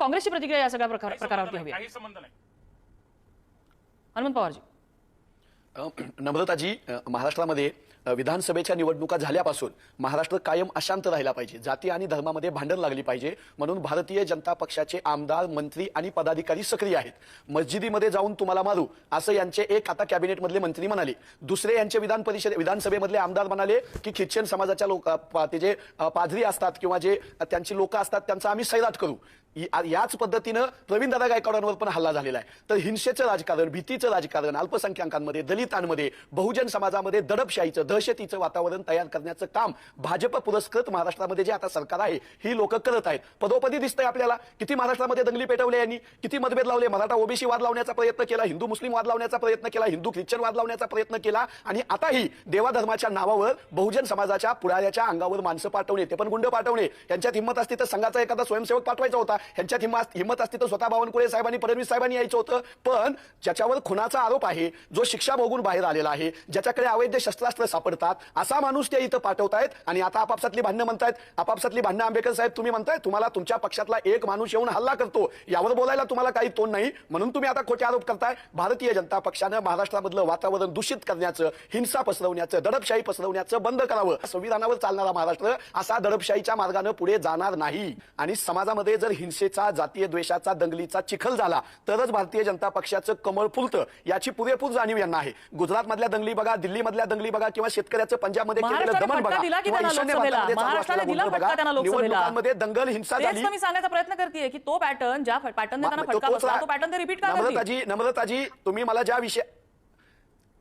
काँग्रेसची प्रतिक्रिया या सगळ्या प्रकारावरती हवी आहे. हनुमंत पवारजी. नम्रताजी, महाराष्ट्रामध्ये विधानसभेच्या निवडणुका झाल्यापासून महाराष्ट्र कायम अशांत राहिला पाहिजे, जाती आणि धर्मामध्ये भांडण लागली पाहिजे, म्हणून भारतीय जनता पक्षाचे आमदार, मंत्री आणि पदाधिकारी सक्रिय आहेत. मस्जिदीमध्ये जाऊन तुम्हाला मारू असं यांचे एक आता कॅबिनेटमधले मंत्री म्हणाले. दुसरे यांचे विधानसभेमधले आमदार म्हणाले की ख्रिश्चन समाजाच्या ते जे पादरी असतात किंवा जे त्यांची लोक असतात त्यांचा आम्ही सैराट करू. याच पद्धतीनं प्रवीणदादा गायकवाडांवर पण हल्ला झालेला आहे. तर हिंसेचं राजकारण, भीतीचं राजकारण, अल्पसंख्याकांमध्ये, दलितांमध्ये, बहुजन समाजामध्ये दडपशाहीचं, दहशतीचं वातावरण तयार करण्याचं काम भाजप पुरस्कृत महाराष्ट्रामध्ये जे आता सरकार आहे ही लोक करत आहेत. पदोपदी दिसतंय आपल्याला किती महाराष्ट्रामध्ये दंगली पेटवले यांनी, किती मतभेद लावले. मराठा ओबीसी वाद लावण्याचा प्रयत्न केला, हिंदू मुस्लिम वाद लावण्याचा प्रयत्न केला, हिंदू ख्रिश्चन वाद लावण्याचा प्रयत्न केला आणि आताही देवाधर्माच्या नावावर बहुजन समाजाच्या पुढाऱ्याच्या अंगावर माणसं पाठवणे, ते पण गुंड पाठवणे. यांच्यात हिंमत असती तर संघाचा एखादा स्वयंसेवक पाठवायचा होता. ह्यांच्यात हिंमत असती तर स्वतः बावनकुळे साहेबांनी, फडणवीस साहेबांनी यायचं होतं. पण ज्याच्यावर खुनाचा आरोप आहे, जो शिक्षा भोगून बाहेर आलेला आहे, ज्याच्याकडे अवैध शस्त्रास्त्र सापडतात, असा माणूस ते इथं पाठवतायत आणि आता आपापसातली भांडणं म्हणतायत. आपापसातली भांडणं आंबेडकर साहेब तुम्ही म्हणताय, तुम्हाला तुमच्या पक्षातला एक माणूस येऊन हल्ला करतो यावर बोलायला तुम्हाला काही तोंड नाही, म्हणून तुम्ही आता खोटे आरोप करताय. भारतीय जनता पक्षानं महाराष्ट्रामधलं वातावरण दूषित करण्याचं, हिंसा पसरवण्याचं, दडपशाही पसरवण्याचं बंद करावं. संविधानावर चालणारा महाराष्ट्र असा दडपशाहीच्या मार्गाने पुढे जाणार नाही. आणि समाजामध्ये जर हिंसेचा, जातीय द्वेषाचा, दंगलीचा चिखल झाला तरच भारतीय जनता पक्षाचं कमळ फुलतं, याची पुरेपूर जाणीव यांना आहे. गुजरात मधल्या दंगली बघा, दिल्ली मधल्या दंगली बघा, किंवा शेतकऱ्याचं पंजाबमध्ये केलेलं दमन बघा, निवडणुकांमध्ये दंगल हिंसा झाली. मी सांगायचा प्रयत्न करते की तो पॅटर्न, ज्या पॅटर्न फटका बसला तो पॅटर्न ते रिपीट करा. नम्रताजी, तुम्ही मला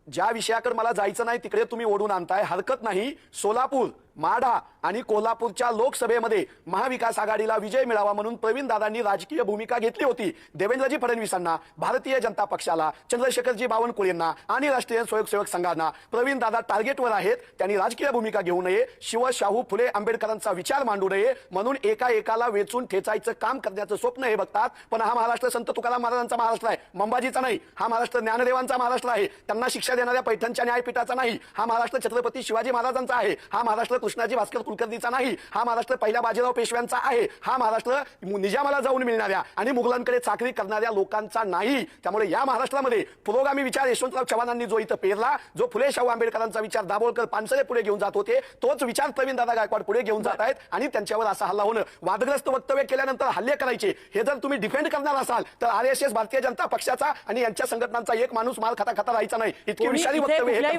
ज्या विषयाकडे मला जायचं नाही तिकडे तुम्ही ओढून आणताय. हरकत नाही. सोलापूर, माढा आणि कोल्हापूरच्या लोकसभेमध्ये महाविकास आघाडीला विजय मिळावा म्हणून प्रवीणदादांनी राजकीय भूमिका घेतली होती. देवेंद्रजी फडणवीसांना, भारतीय जनता पक्षाला, चंद्रशेखरजी बावनकुळेंना आणि राष्ट्रीय स्वयंसेवक संघांना प्रवीणदादा टार्गेटवर आहेत. त्यांनी राजकीय भूमिका घेऊ नये, शिव, शाहू फुले आंबेडकरांचा विचार मांडू नये, म्हणून एकाला वेचून ठेचायचं काम करण्याचं स्वप्न हे बघतात. पण हा महाराष्ट्र संत तुकाराम महाराजांचा महाराष्ट्र आहे, मंबाजीचा नाही. हा महाराष्ट्र ज्ञानदेवांचा महाराष्ट्र आहे, त्यांना शिक्षा देणाऱ्या पैठणच्या न्यायपीठाचा नाही. हा महाराष्ट्र छत्रपती शिवाजी महाराजांचा आहे. हा महाराष्ट्र कृष्णाजी भास्कर कुलकर्णीचा नाही. हा महाराष्ट्र पहिल्या बाजीराव पेशव्यांचा आहे. हा महाराष्ट्र निजामाला जाऊन मिळणाऱ्या आणि मुघलांकडे चाकरी करणाऱ्या लोकांचा नाही. त्यामुळे या महाराष्ट्रामध्ये पुरोगामी विचार यशवंतराव चव्हाणांनी जो इथं पेरला, जो फुले शाहू आंबेडकरांचा विचार दाभोळकर, पानसरे पुढे घेऊन जात होते, तोच विचार प्रवीणदादा गायकवाड पुढे घेऊन जात आहेत. आणि त्यांच्यावर असा हल्ला होणं, वादग्रस्त वक्तव्य केल्यानंतर हल्ले करायचे, हे जर तुम्ही डिफेंड करणार असाल तर आरएसएस, भारतीय जनता पक्षाचा आणि यांच्या संघटनांचा एक माणूस माल खाता खाता राहायचा नाही. इतके विषारी वक्तव्य हे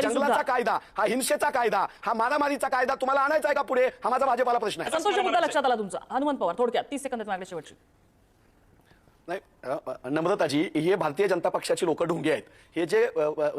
जंगलाचा कायदा, हा हिंसेचा कायदा, हा मारामारीचा कायदा तुम्हाला आणायचा आहे का पुढे? हा माझा भाजपाला प्रश्न आहे. संतोष मुद्दा लक्षात आला तुमचा. हनुमंत पवार, थोडक्यात 30 सेकंदात मागणी शेवटची. नाही नम्रताजी, हे भारतीय जनता पक्षाची लोक ढोंगी आहेत. हे जे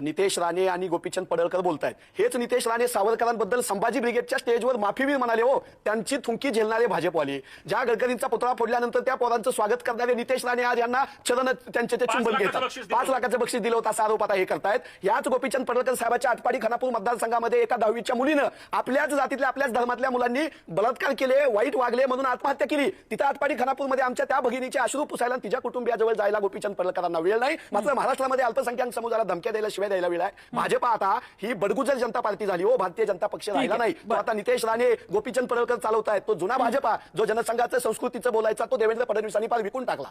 नितेश राणे आणि गोपीचंद पडळकर बोलतायत, हेच नितेश राणे सावरकरांबद्दल संभाजी ब्रिगेडच्या स्टेजवर माफीवीर म्हणाले. हो, त्यांची थुंकी झेलणारे भाजपवाले, ज्या गडकरींचा पुतळा फोडल्यानंतर त्या पोरांचं स्वागत करणारे नितेश राणे आज यांना चरण त्यांचे ते चुंबन घेतात. 5 लाखाचं बक्षीस दिलं होतं असा आरोप आता हे करतायत. याच गोपीचंद पडळकर साहेबांच्या आटपाडी खानापूर मतदारसंघामध्ये एका 10वीच्या मुलीनं आपल्याच जातीतल्या, आपल्याच धर्मातल्या मुलांनी बलात्कार केले, वाईट वागले म्हणून आत्महत्या केली. तिथं आटपाडी खानापूरमध्ये आमच्या त्या भगिनीचे अश्रू पुसायला तिच्या कुटुंबियाजवळ जायला गोपीचंद पडळकरांना वेळ नाही. मात्र महाराष्ट्रामध्ये अल्पसंख्याक समुदायाला धमक्या द्यायला, शिवाय द्यायला वेळ आहे. भाजप आता ही बडगुजर जनता पार्टी झाली. हो, भारतीय जनता पक्ष राहिला नाही. तो आता नितेश राणे, गोपीचंद पडळकर चालवतायत. तो जुना भाजपा जो जनसंघाचं, संस्कृतीचं बोलायचा, तो देवेंद्र फडणवीसांनी पार विकून टाकला.